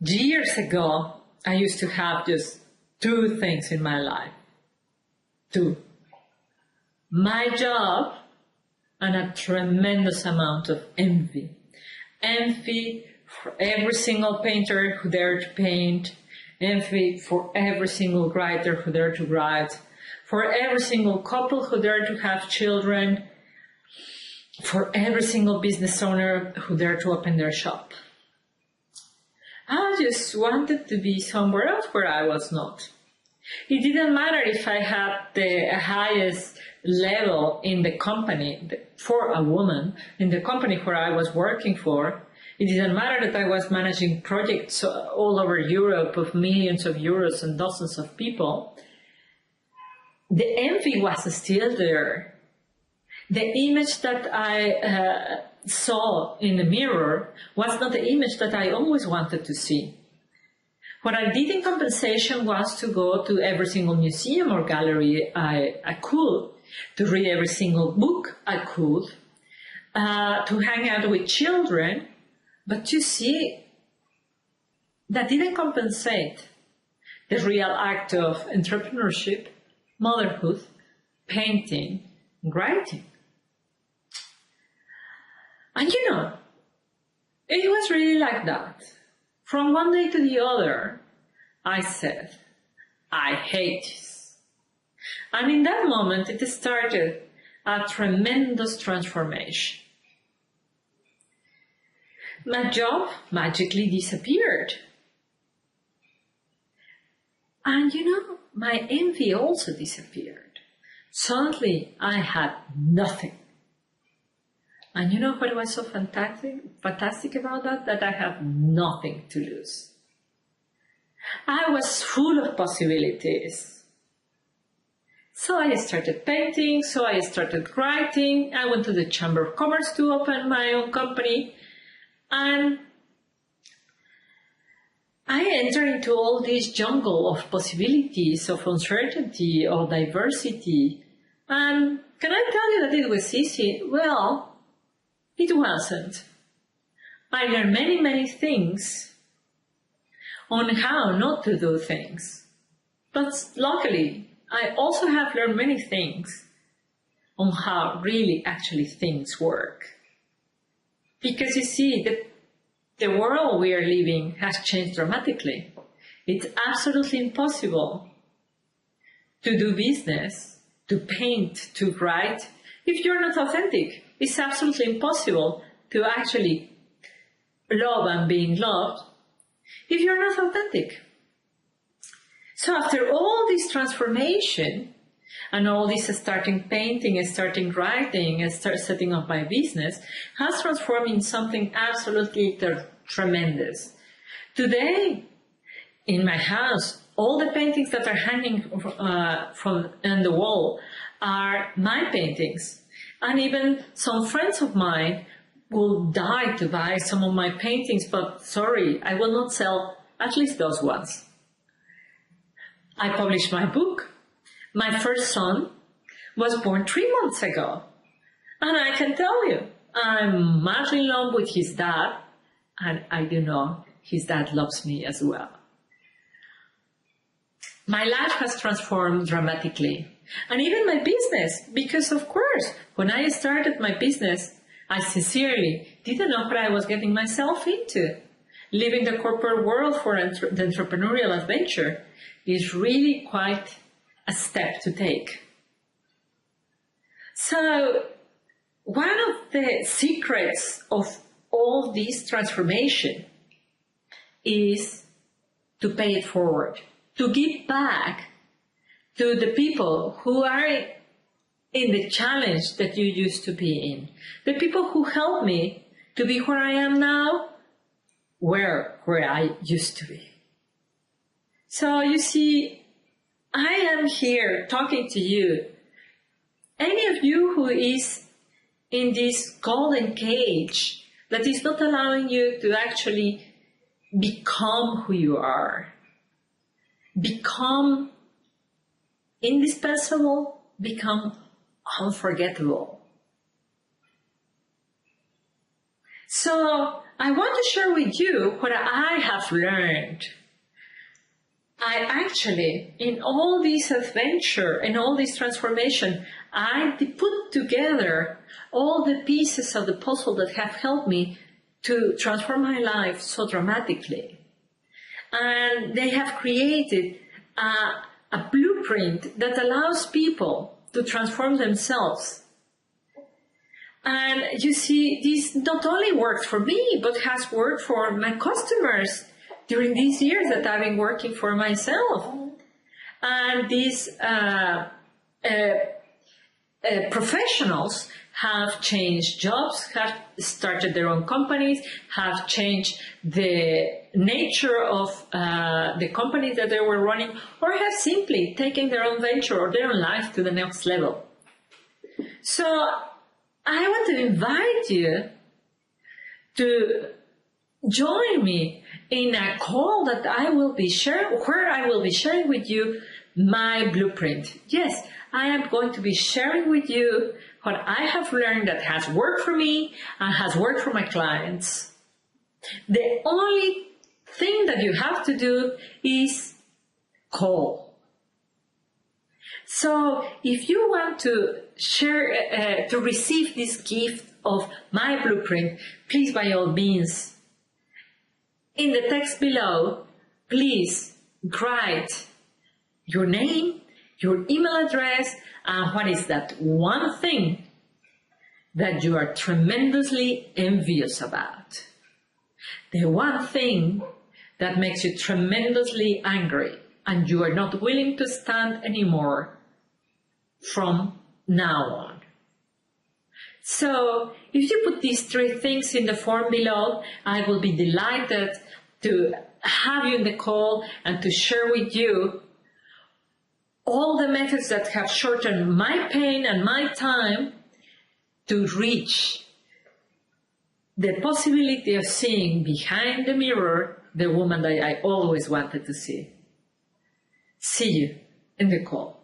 Years ago, I used to have just two things in my life. Two. My job and a tremendous amount of envy. Envy for every single painter who dared to paint, envy for every single writer who dared to write, for every single couple who dared to have children, for every single business owner who dared to open their shop. I just wanted to be somewhere else where I was not. It didn't matter if I had the highest level in the company for a woman, in the company where I was working for. It didn't matter that I was managing projects all over Europe of millions of euros and dozens of people. The envy was still there. The image that I saw in the mirror was not the image that I always wanted to see. What I did in compensation was to go to every single museum or gallery I could, to read every single book I could, to hang out with children, but you see, that didn't compensate the real act of entrepreneurship, motherhood, painting, writing. And you know, it was really like that. From one day to the other, I said, I hate this. And in that moment, it started a tremendous transformation. My job magically disappeared. And you know, my envy also disappeared. Suddenly, I had nothing. And you know what was so fantastic about that? That I have nothing to lose. I was full of possibilities. So I started painting, so I started writing, I went to the Chamber of Commerce to open my own company, and I entered into all this jungle of possibilities, of uncertainty, of diversity. And can I tell you that it was easy? Well, it wasn't. I learned many things on how not to do things. But luckily, I also have learned many things on how really actually things work. Because you see, the world we are living has changed dramatically. It's absolutely impossible to do business, to paint, to write, if you're not authentic. It's absolutely impossible to actually love and being loved if you're not authentic. So after all this transformation and all this starting painting, starting writing, and start setting up my business has transformed into something absolutely tremendous. Today, in my house, all the paintings that are hanging from on the wall are my paintings. And even some friends of mine will die to buy some of my paintings, but sorry, I will not sell at least those ones. I published my book. My first son was born 3 months ago. And I can tell you, I'm madly in love with his dad, and I do know his dad loves me as well. My life has transformed dramatically. And even my business, because of course, when I started my business, I sincerely didn't know what I was getting myself into. Leaving the corporate world for the entrepreneurial adventure is really quite a step to take. So, one of the secrets of all this transformation is to pay it forward, to give back to the people who are in the challenge that you used to be in. The people who helped me to be where I am now, where I used to be. So you see, I am here talking to you. Any of you who is in this golden cage that is not allowing you to actually become who you are, become indispensable, become unforgettable. So I want to share with you what I have learned. I actually, in all this adventure and all this transformation, I put together all the pieces of the puzzle that have helped me to transform my life so dramatically. And they have created a blueprint that allows people to transform themselves. And you see, this not only works for me, but has worked for my customers during these years that I've been working for myself. And these professionals have changed jobs, have started their own companies, have changed the nature of the companies that they were running, or have simply taken their own venture or their own life to the next level. So I want to invite you to join me in a call that I will be sharing, where I will be sharing with you my blueprint. Yes, I am going to be sharing with you what I have learned that has worked for me and has worked for my clients. The only thing that you have to do is call. So if you want to share, to receive this gift of my blueprint, please, by all means, in the text below, please write your name, your email address, and what is that one thing that you are tremendously envious about. The one thing that makes you tremendously angry and you are not willing to stand anymore from now on. So if you put these 3 things in the form below, I will be delighted to have you in the call and to share with you all the methods that have shortened my pain and my time to reach the possibility of seeing behind the mirror the woman that I always wanted to see. See you in the call.